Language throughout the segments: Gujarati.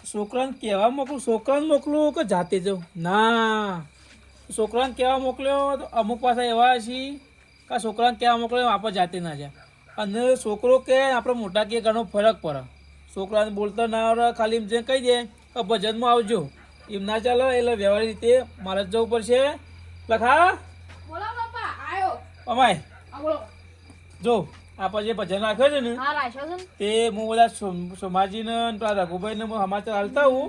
છોકરાને કહેવા મોકલું, છોકરાને મોકલું કે જાતે જાઉં? ના, છોકરાને કહેવા મોકલ્યો તો અમુક પાસે એવા છીએ કે છોકરાને કહેવા મોકલ્યો આપણે જાતે ના જાય. અને છોકરો કે આપણે મોટા કે ઘણો ફરક પડે. છોકરાને બોલતા ના આવડે, ખાલી એમ જે કહી દે કે ભજનમાં આવજો, એમ ના ચાલે. એટલે વ્યવહારિક રીતે મારે જ જવું પડશે. લખા બોલો પપ્પા, આયો. અમાય હા બોલો. જો આપણે જે ભજન રાખ્યો છે ને હા રાખ્યો છે ને. તે હું બધા સોમાજીને અને પેલા રઘુભાઈને હું સમાચાર હાલતા હું.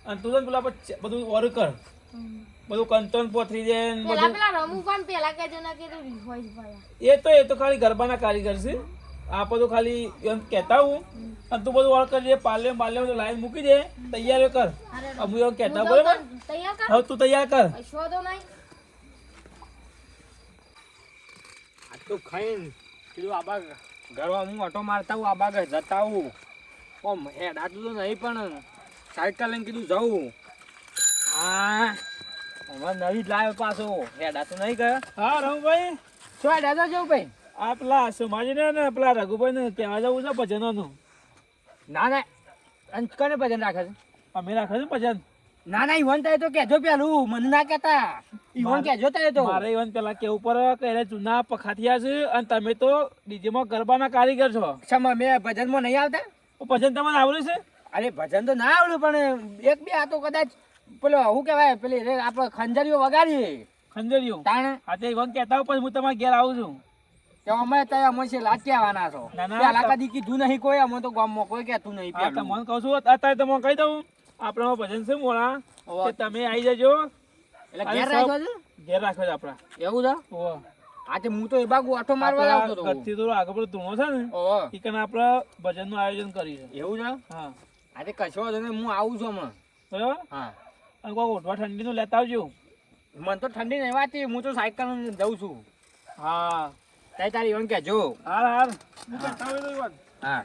અને તું ને પેલા આપણે બધું ઓર કર, બધું કંતન પોથરી દે ને પેલા બધું. પેલા રમુ પણ પેલા કહેજો ના કે હોય ભાઈ. એ તો ખાલી ગરબાના કારીગર છે. આપણે તો ખાલી એમ કહેતા હું. અને તું બધું ઓર કરજે, પાલે બધું લાઈન મૂકી દે, તૈયાર કર. અમુ એવું કહેતા બરાબર. તૈયાર કર. હવે તું તૈયાર કર. કશો તો નહીં. આ તો ખાઈને કીધું આબા ઘરમાં હું ઓટો મારતા હું, આબા ઘર જતા હું. ઓમ હેડાતું તો નહીં પણ સાયકલ લઈને કીધું જવું. આ હમણાં નવી જ લાવ્યો પાછો, હેડાતું નહીં ગયો. હા રમભાઈ, શું હેડાતો જવું ભાઈ? આ પેલા સોમાજીને ને પેલા રઘુભાઈને કહેવા જવું છે ભજનોનું. ના ના, અને કને ભજન રાખે છે? અમે રાખે છે ભજન. ના ના, ઈવન થાય તો કહેજો પેલું, મને ના કહેતા. ઈવન કહેજો થાય તો. મારે ઈવન પેલા કેવું પડે કે એને જૂના પખાથિયા છે અને તમે તો ડીજેમાં ગરબાના કારીગર છો. સમા મેં ભજનમાં નહીં આવતા? ભજન તમને આવડે છે? અરે ભજન તો ના આવડ્યું, પણ એક બે આ તો કદાચ પેલો શું કહેવાય, પેલી આપણે ખંજરીઓ વગાડીએ. ખંજરીઓ તાણે હા તે ઈવન કહેતા હોય, પછી હું તમારા ઘેર આવું છું. કે અમે ત્યાં અમે છે લાચી આવવાના છો. ના, ના, પેલા કદી કીધું નહીં કોઈ, અમે તો ગામમાં કોઈ કહેતું નહીં. હા તમને કહું છું, અત્યારે તમને કહી દઉં, આપણે ભજન છે મોડા, ઓહો. કે તમે આવી જજો. એટલે અને ઘેર સૌ- રાખ્યો છે? ઘેર રાખ્યો છે આપણા. એવું છે? ઓહો. આજે હું તો એ બાજુ આટો મારવા આપણા આવતો હતો. ઘરથી થોડો આગળ પડતો ધૂણો છે ને, ઓહો. એ કને આપણે ભજનનું આયોજન કર્યું છે. એવું છે? હા આજે કશો વાંધો નહીં, હું આવું છું હમણાં. બરાબર. હા, અને કોઈ ઓઢવા ઠંડીનું લેતા આવજો. મને તો ઠંડી નહીં વાતી, હું તો સાયકલ જઉં છું. હા ત્યાં તારી ઈવન કહેજો. હાર હાર હું કહેતા હોય તો ઈવન. હા,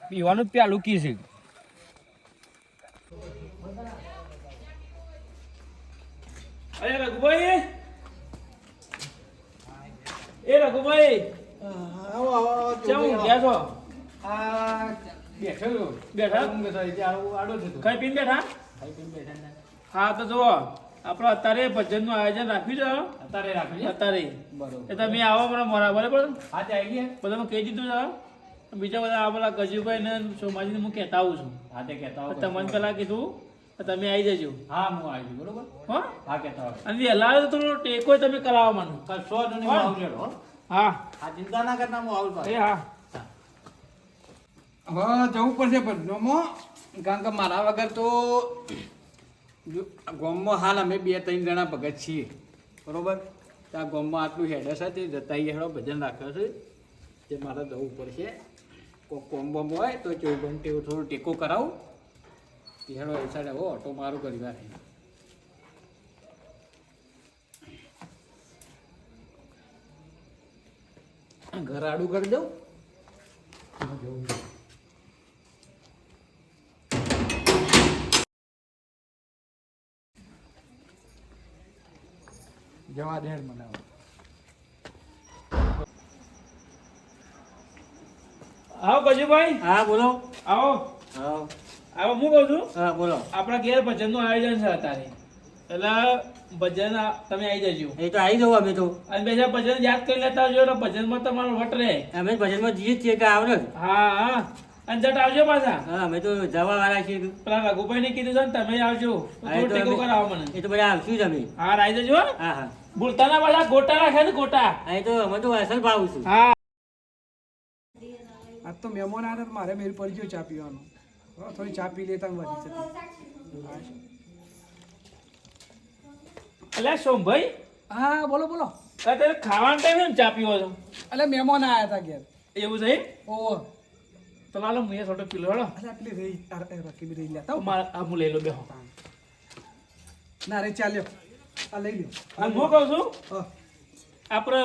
પીવાનું જ પેલું કી છે. અરે રઘુભાઈ, એ રઘુભાઈ કેમ ઊંઘ્યા છો? બેઠા ખાઈ પીને બેઠા? હા તો જુઓ, આપણે અત્યારે ભજનનું આયોજન રાખ્યું છે. અત્યારે એ તમે આવો મને મોરા બરાબર. બધામાં કહી દીધું છે. બીજા બધા આ પેલા ગજુભાઈ ને સોમાજીને હું કહેતા આવું છું. તમને પેલા કીધું તમે આવી જજો. હા, હું આવી છું. બરોબર. હો હા, કહેતા હોય. અને વહેલા આવે તો થોડો ટેકો તમે કરાવો મને. હા ચિંતા ના કરતા, હું આવું. એ હા હવે જવું પડશે ભજનોમાં, કારણ કે મારા વગર તો ગામમાં હાલ અમે 2-3 જણા ભગત છીએ, બરોબર. ત્યાં ગામમાં આટલું હેડે છે તે જતા હેડો ભજન રાખ્યો છે, તે મારે જવું પડશે. કોઈ કોમ બોમ હોય તો ચોબન તેવું થોડું ટેકો કરાવું. તે હેડો એ સાઈડ હો ઓટો મારું કરી રાખે. ઘર આડું કરી દઉં. જવા દે મને. આવો ગજુભાઈ, હા, બોલો. આવો હા, આવો. હું કહું છું હા, બોલો. આપણા ઘેર ભજનનું આયોજન છે અત્યારે, એટલે ભજન તમે આવી જજો. એ તો આવી જવું અમે તો. અને બીજા ભજન યાદ કરી લેતા આવજો એટલે ભજનમાં તમારો વટ રહે. અમે ભજનમાં જઈએ જ છીએ કે આવડે જ. હા હા અને જટ આવજો પાછા. હા, અમે તો જવા વાળા છીએ. પેલા રઘુભાઈ ને કીધું છે ને તમે આવજો તો હા, એ થોડો તો ટેકો અમે- કરાવો મને. એ તો બધા આવશું જ અમે. હા આવી જજો હો. હા, હા. ભૂલતા ના પાછા ગોટા રાખે ને ગોટા. હા, એ તો અમે તો અસલ ભાવું છું. હા આજ તો મહેમાન આવે તો મારે મેળ પડી ગયો ચા પીવાનો. હવે થોડી ચા પી લેતા વધી જતી. એટલે સોમભાઈ, હા, બોલો બોલો. અત્યારે ખાવાનો ટાઈમ ને ચા પીવો છો? એટલે મહેમાન આવ્યા હતા ઘેર. એવું છે? ઓહો. તો લાલો હું એ થોડો પીલો હેડો. અરે પેલી રહી રકીબી રહી લેતા તો મારે આ હું લઈ લો બેહો. ના રે ચાલ્યો આ લઈ લ્યો. અને હું કહું છું હા, આપણે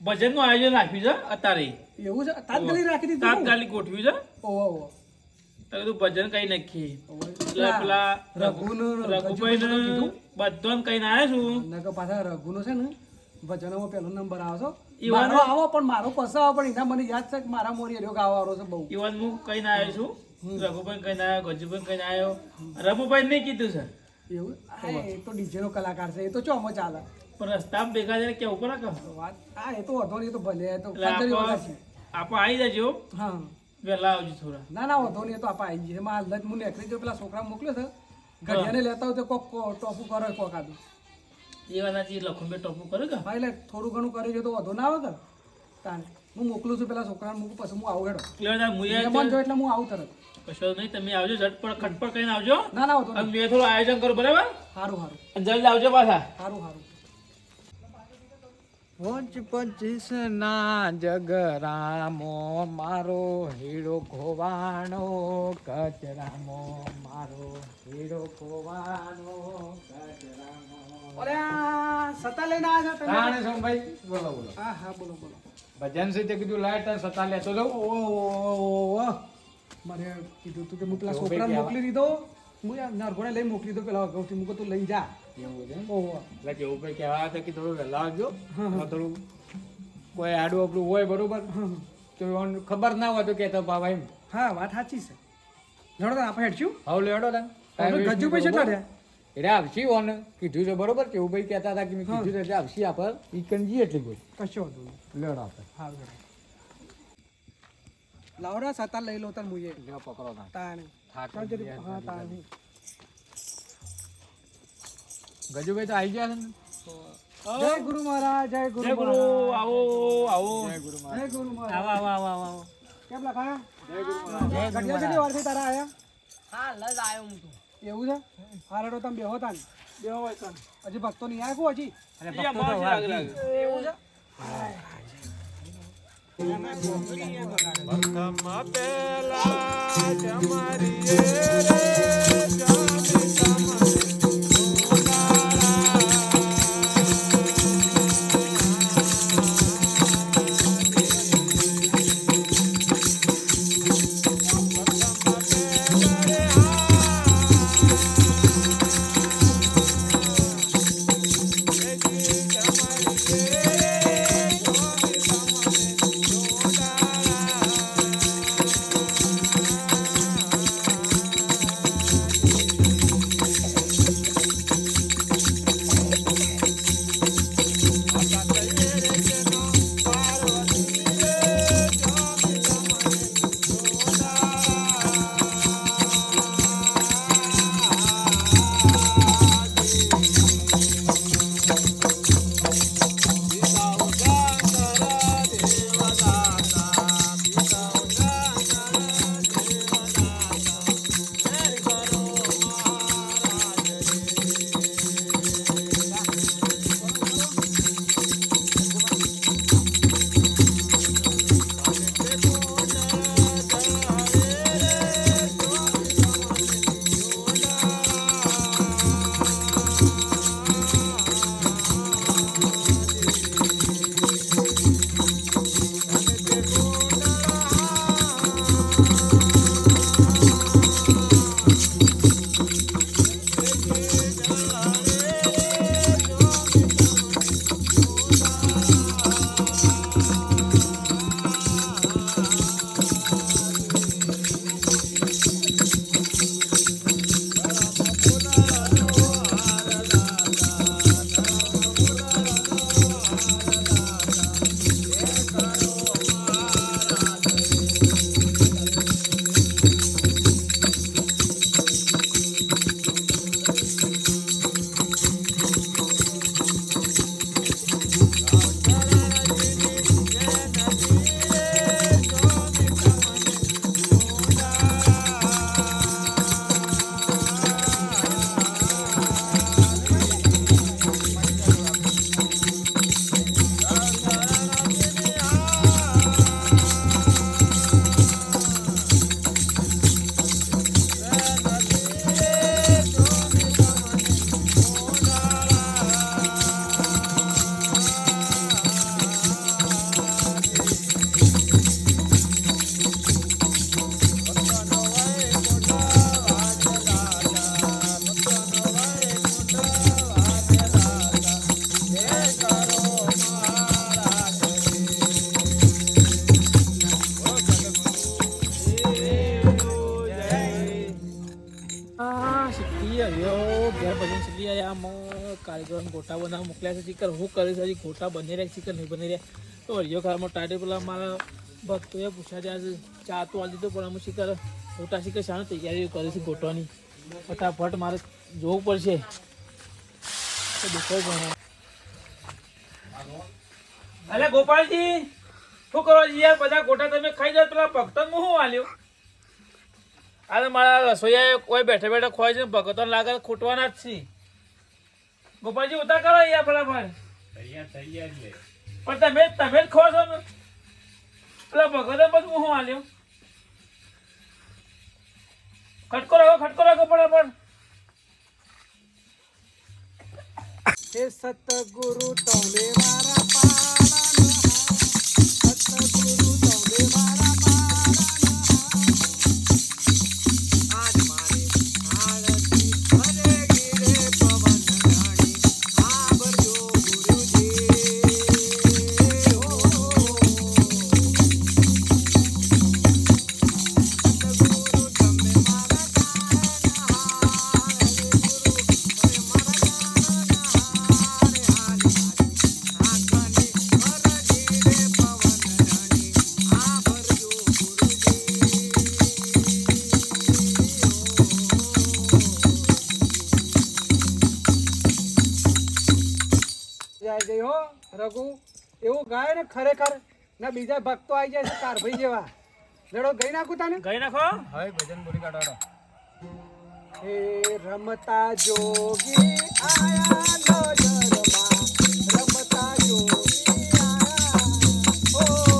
ભજનનું આયોજન રાખ્યું છે અત્યારે. એવું છે? તાત્કાલિક રાખી દીધું. તાત્કાલિક ગોઠવ્યું છે. ઓહો ઓહો. તો કીધું ભજન કઈ નાખીએ. ઓહો. એટલે પેલા રઘુનું રઘુભાઈ ને બધાને કહીને આવ્યા છું. નકર પાછા રઘુનો છે ને ભજનોમાં પહેલો નંબર આવશો. ઈવન- મારો આવો પણ મારો પસાવો પણ એના મને યાદ છે કે મારા મોરી રહ્યો ગાવાનો છે બહુ. ઇવન હું કહીને આવ્યો છું રઘુભાઈ કઈ આવ્યો, ગજુભાઈ કઈ આવ્યો, રઘુભાઈ નહીં કીધું છે એવું હા, એ તો ડીજે નો કલાકાર છે, એ તો ચોમો ચાલે પણ રસ્તામાં ભેગા થઈને કેવું પડે કે વાત હા એ તો વધો નહીં, એ તો ભલે એ તો એટલે પંદરી વગર છે. આપણે આવી જજો, હા વહેલા આવજો થોડા. ના ના વધો નહીં, એ તો આપણે આવી જઈએ. એમાં હાલ જ હું નીકળી જાઉં, પેલા છોકરા મોકલ્યો છે ઘડિયાને લેતા હોય તો કોક ટોપું કરો કોક આદું એ વાનાથી લખુભાઈ ટોપું કરે કે હા, એટલે થોડું ઘણું કરી જો તો વધુ ના આવે કે તાને હું મોકલું છું પેલા છોકરાને મૂકું, પછી હું આવું હેડો મહેમાન જો એટલે હું આવું તરત. કશો નહીં, તમે આવજો ઝટપટ ખટપટ કરીને આવજો. ના ના વધુ અને મેં થોડું આયોજન કરું, બરાબર? સારું સારું અને જલ્દી આવજો પાછા. સારું સારું. પંચ પચીસ ના જગરામો મારો હીરો ખોવાનો કચરામો મારો હીરો ખોવાનો કચરામો. અરે આ સતા લઈને આવ્યા છો તમે? રાણે સોમભાઈ બોલો બોલો. હા હા બોલો બોલો. ભજન છે તે કીધું લાઈટ સતા લેતો જાઉં. ઓહો મારે કીધું તું કે હું પેલા છોકરાને મોકલી દીધો, હું યાર નરગોને લઈ મોકલી દીધો પેલા અગાઉથી, મૂકો તું લઈ જા. એવું છે. ઓહો એટલે કેવું ભાઈ કહેવા હતા કે થોડું વહેલા આવજો. એમાં થોડું કોઈ આડું આપણું હોય બરોબર તો એમાં ખબર ના હોય તો કહેતો બાબા એમ. હા વાત સાચી છે. જણો આપણે હેડશું હાવ લેવડો તને હવે ગજુ પૈસા કેટલા રહ્યા? એટલે આવશી ઓને કીધું છે બરોબર કેવું ભાઈ કહેતા હતા કે મેં કીધું છે એટલે આવશી આપણે ઈકન જઈએ એટલી કોઈ કશો વાંધો નહીં. લેવડો આપણે સારું લાવડા સતા લઈ લો તાર મુએ લેવા પકડો ના તાને થાક હા તાને ગજુભાઈ તો આવી ગયા છે ને. જય ગુરુ મહારાજ, જય ગુરુ જય ગુરુ, મહારાજ. આવો આવો. જય ગુરુ મહારાજ. જય ગુરુ મહારાજ. આવો આવો આવો આવો. કેમ લખાયા? જય ગુરુ મહારાજ. ઘડિયા કેટલી વારથી તારા આયા? હા લજ આવ્યો હું તો. એવું છે? હારડો તમે બેહો તાન. બેહો હોય તો. હજી ભક્તો નહીં આયા કો હજી? એ અમારે લાગે લાગે. એવું છે? આમ કારીગરોને ગોટા બનાવવા મોકલ્યા છે ચીકર હું કરીશ હજી ગોટા બની રહ્યા ચીકર નહીં બની રહ્યા તો હરિયો ખારમાં ટાટે પેલા મારા ભક્તોએ પૂછ્યા છે આજે ચા તો આવી દીધો પણ અમુક શીખર ગોટા શીખર શાને તૈયારી કરી છે ગોટાની ફટાફટ મારે જોવું પડશે તો દેખો ભણો અલે ગોપાલજી શું કરો યાર બધા ગોટા તમે ખાઈ જાવ પેલા ભક્તન હું આલ્યો અરે મારા રસોઈયા કોઈ બેઠા બેઠા ખોય છે ભગતો લાગે ખૂટવાના જ છે ગોપાલજી ઉતાર કરો યાર ફટાફટ પણ તમે જ ખો છો ને પેલા ભગતો બસ હું આલ્યો ખટકો રાખો ફટાફટ હે સતગુરુ તમે મારા પાલન સતગુરુ તમે મારા પાલન આજ મારી આરતી હરે ગીરે પવન જાણી આવજો ગુરુજી સતગુરુ તમે મારા જય હો રઘુ એવું ગાય ને ખરેખર ના બીજા ભક્તો આવી જાય છે કારભાઈ જેવા લડો ગઈ નાખું તને ગઈ નાખો હવે ભજન બોલી કાઢો હે રમતા જોગી આયા નજરમાં રમતા જોગી આયા ઓ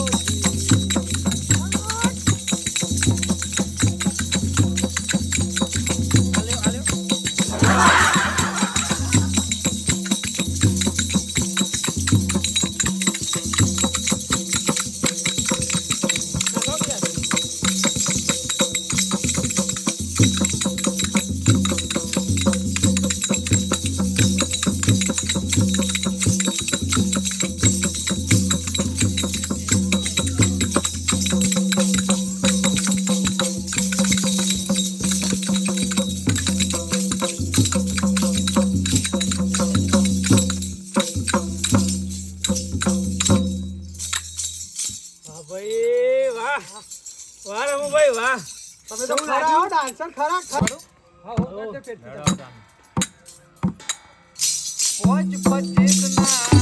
વાહ રમુભાઈ વાહ તમે તો ખરા હો ડાન્સર ખરા ખરા હા હો તે પેટ પોચ પચીસ ના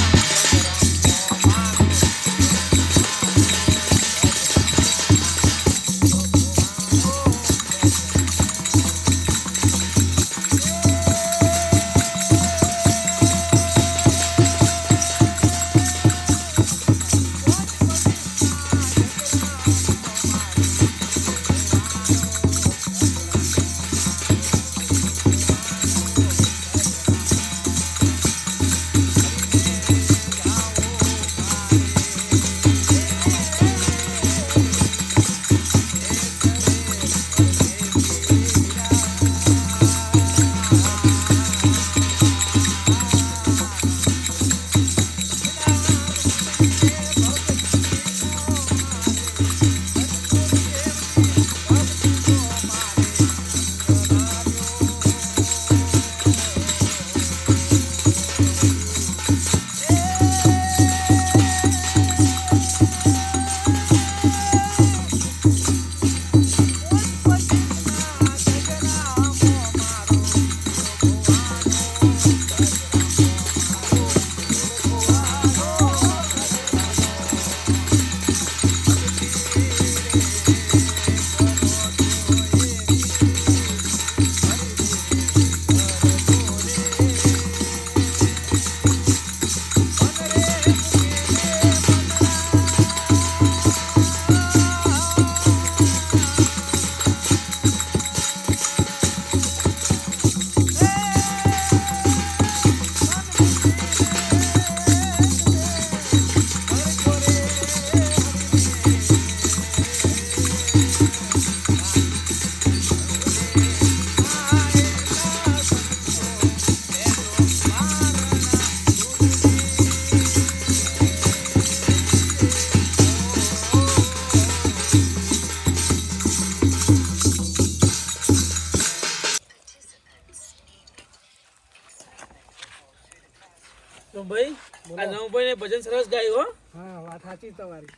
ભાઈ આ નવભાઈ ને ભજન સરસ ગાયું હો. હા વાત સાચી તમારી.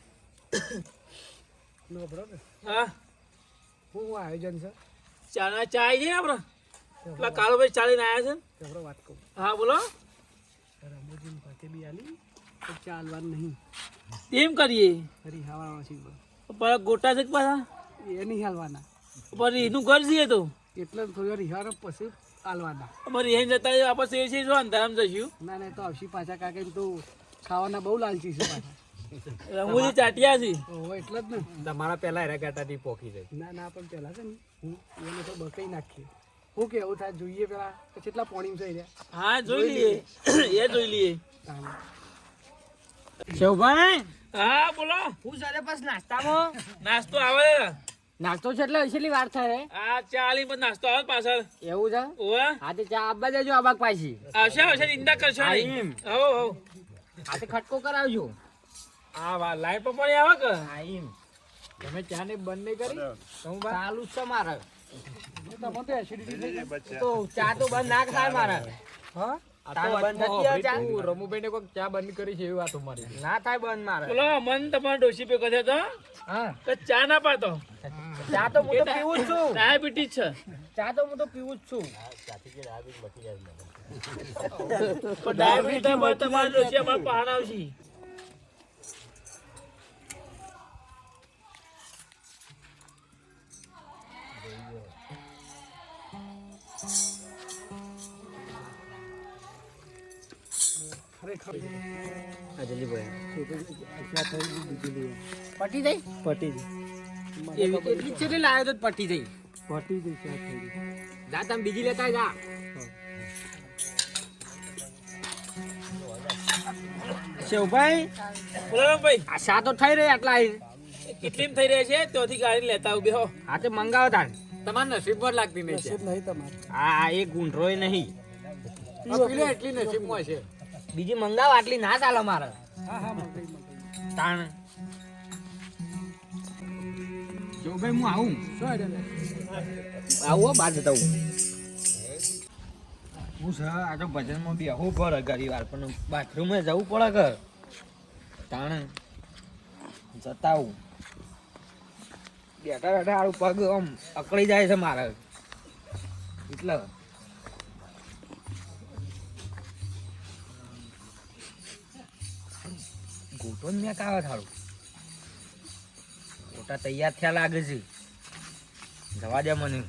નો બરોબર. હા શું આયોજન છે? ચા ચા આવી જાય ને આપડે પેલા કાળુભાઈ ચાલીને આવ્યા છે. આપણે વાત કહું. હા બોલો. રમૂજીને ભાતે બી આલી તો ચાલવાનું નહીં. તેમ કરીએ ફરી હવા છે પણ ગોટા છે કે પાછા એ નહીં હાલવાના. પણ એનું ઘર છે તો એટલે થોડી વાર રિહારો પછી હાલવાના. અમારે અહીં જતા આપણે શેર છે જો અંધારામ જશું. ના ના તો આવશી પાછા કાકા એમ તો ખાવાના બહુ લાલચી છે પાછા. રમૂજી ચાટ્યા છે. ઓહો એટલે જ ને. તમારા પેલા એરા ગાટાથી પોકી જાય. ના ના પણ પેલા છે ને એને તો બકાઈ નાખીએ. શું કેવું થાય જોઈએ પેલા તો કેટલા પોણીમાં થઈ રહ્યા. હા જોઈ લઈએ એ જોઈ લઈએ. શિવભાઈ હા બોલો. હું સરે બસ નાસ્તામાં નાસ્તો આવે. નાસ્તો છે એટલે કેટલી વાર થાય આ ચા આલી પણ નાસ્તો આવે પાછળ. એવું છે ઓવે હા તે ચા આપવા દેજો આબાક પાછી આવશે આવશે નિંદા કરશો હા, નહીં. એમ. હો હો હા તે ખટકો કરાવજો હા લાઈન પર પડી આવે કે હા એમ તમે ચા ને બંધ નહીં કરી ચાલુ જ છે મારે તમે તો એસિડિટી થઈ જાય. તો ચા તો બંધ ના થાય મારે હા તારે બંધ નથી હવે ચા? રમુભાઈ ને કોઈ ચા બંધ કરી છે એવી વાત અમારી. ના થાય બંધ મારે બોલો મન તમારે ડોશી પે કહે તો હા કે ચા ના પાતો ચા તો હું તો પીવું જ છું ડાયાબિટીસ છે. ચા તો હું તો પીવું જ છું પણ ડાયાબિટીસ માં તમારે ડોશી અમારે પહાડ આવશે. ખરેખર પટી જઈ પટી એવી એટલી જ છે લાવ્યો તો પટી જઈ પટી ગઈ ચા થઈ ગઈ. જા તમે બીજી લેતા જા શિવભાઈ બોલો ને ભાઈ આ શા તો થઈ રહી આટલા કેટલી થઈ રહ્યા છે ત્યાંથી ગાડી લેતા આવું બેહો. હા તે મંગાવો તાર તમારા નસીબ પર લાગતી નહીં છે. નસીબ નહીં તમારે. આ એક ગુંઠરોય નહીં પેલે એટલી નસીબમાં છે. બીજી મંગાવો આટલી ના ચાલે મારે હા હા મગાઈ મગાઈ. તાણ શિવભાઈ હું આવું શું આઈડિયા લે? આવો બહાર જતા હું છે આ તો ભજનમાં બેહવું પડે ઘણી વાર પણ બાથરૂમે જવું પડે ઘર તાણ જતા આવું બેઠા બેઠા આવું પગ આમ અકળી જાય છે મારે એટલે ગોટો ને મેં કાવે થાળું ગોટા તૈયાર થયા લાગે છે જવા દે મને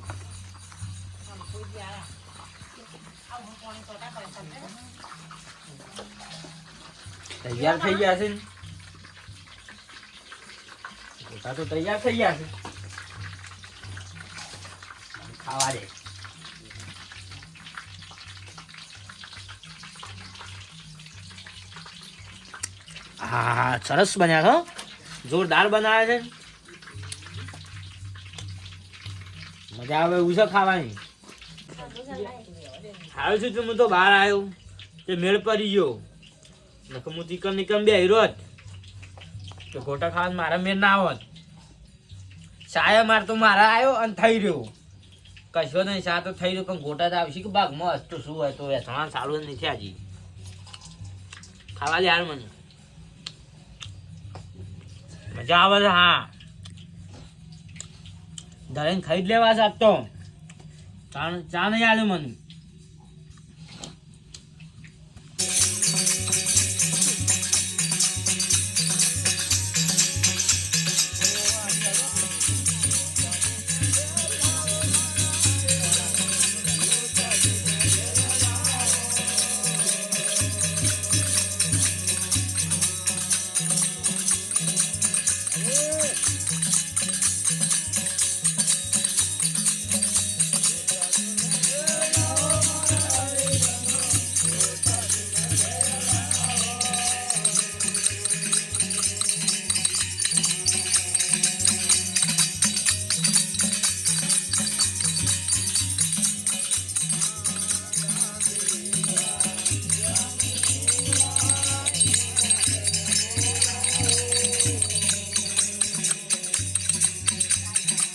તૈયાર થઈ ગયા છે ને ગોટા તો તૈયાર થઈ ગયા છે ખાવા દે હા સરસ બન્યા છો જોરદાર બનાવે છે મજા આવે એવું છે ખાવાની આવ્યો છું હું તો બહાર આવ્યો તે મેળ પડી ગયો નકર હું ચિકન નિકન બે હીરો જ તો ગોટા ખાવા મારા મેળ ના આવત સાયા માર તો મારા આવ્યો અને થઈ રહ્યો કશો નહીં સા તો થઈ રહ્યો પણ ગોટા તો આવશે કે બાગ મસ્ત શું હોય તો વેસણા સારું નથી હજી ખાવા દે યાર મને મજા આવે છે હા ધરેને ખાઈ જ લેવા છે તો ચા નહીં આવ્યો મને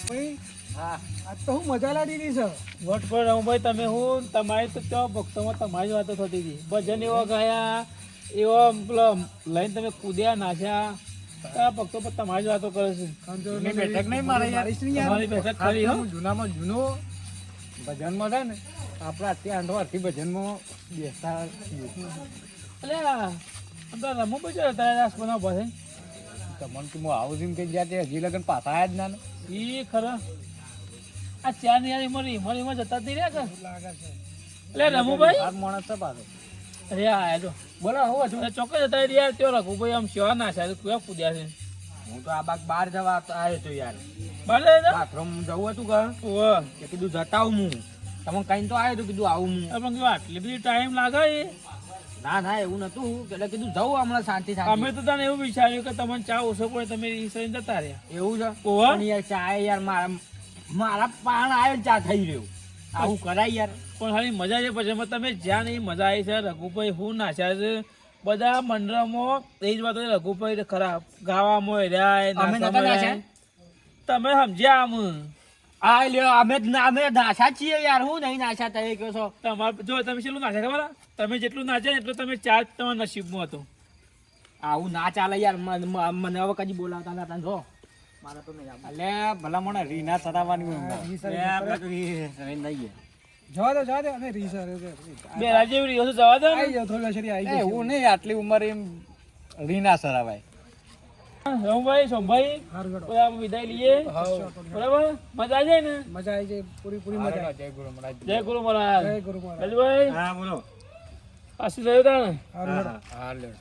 ભાઈ આજ તો હું મજા લાડી રહી છે. વોટ પર રમભાઈ તમે હું તમારી તો ત્યાં ભક્તોમાં તમારી જ વાતો થતી હતી ભજન એવા ગયા એવો પેલો લઈને તમે કૂદ્યા નાખ્યા આ ભક્તો પર તમારી જ વાતો કરે છે. એની બેઠક નહીં મારે યાર. મારીશ નહીં યાર. તમારી બેઠક ખરી હો. હું જૂનામાં જૂનો ભજનમાં છે ને આપણે આટલી આંઠવાથી ભજનમાં બેસતા છીએ. એટલે આપણે રમવું પડશે તારે રાસ બનાવ પાસે તમને કે હું આવું છું કે જ્યાં તે હજી લગન પાછા આવ્યા જ ના ને. એ ખરા આ ચાર ની યાર મરીમાં જતા જ નહીં રહ્યા કે એટલે રમુભાઈ આ માણસ છે પાછો. અરે આ જો બોલો હું છું. અરે ચોક્કસ જતા રહ્યા યાર ત્યાં રઘુભાઈ આમ શિવા ના છે કુયા કૂદ્યા છે હું તો આ બાગ બહાર જવા આવ્યો હતો યાર. બાલે બાથરૂમ જવું હતું કે ઓહ કે કીધું જતા આવું હું. તમને કઈ તો આવ્યો તો કીધું આવું હું. પણ કેવું આટલી બધી ટાઈમ લાગે એ ના ના એવું નતું એટલે કીધું જવું હમણાં શાંતિ અમે શાંતિ. તો તને એવું વિચાર્યું કે તમને ચા ઓછો પડે તમે રીસાઈને જતા રહ્યા એવું છે ઓહો. પણ યાર ચા યાર મારા પાણ આવ્યો ને ચા થઈ રહ્યો. આવું કરાય યાર. પણ હારી મજા છે પછી એમાં તમે જ્યાં નહીં મજા આવી છે રઘુભાઈ હું નાચ્યા છે બધા મંડળમાં એ જ વાતો છે, રઘુભાઈ ખરાબ ગાવામાં રહ્યા અમે નતા નાચ્યા? તમે સમજ્યા આમ આ લ્યો અમે નાશા છીએ યાર. હું નહીં નાશા તમે કહો છો. તમારે જો તમે કેટલું નાચ્યા ખબર આ? તમે જેટલું નાચ્યા ને એટલું તમે ચાર્જ તમારા નસીબમાં હતો આવું ના ચાલે યાર. મને હવે કદી બોલાવતા નતા જો. મારે તો નહીં આવવું. એટલે ભલા મને રીના સરાવવાની હોય એમાં. રીસર લે, આપણે તો એ નહીં ગયા. જવા દો અને રીસર બે રાજ્ય એવી રહ્યો જવા દો ને. આવી જાવ થોડી વાર આવી એ જાવ એવું નહીં આટલી ઉંમરે એમ રીના સરાવાય. રમભાઈ સોમભાઈ હારું હેડો. બધા વિદાય લઈએ બરાબર મજા આવી જાય ને મજા આવી જાય પૂરી મજા જય ગુરુ મહારાજ. જય ગુરુ મહારાજ જય ગુરુ મહારાજ રાજભાઈ હા બોલો. પાછું થયું તા ને હારું હેડો. હા લ્યો.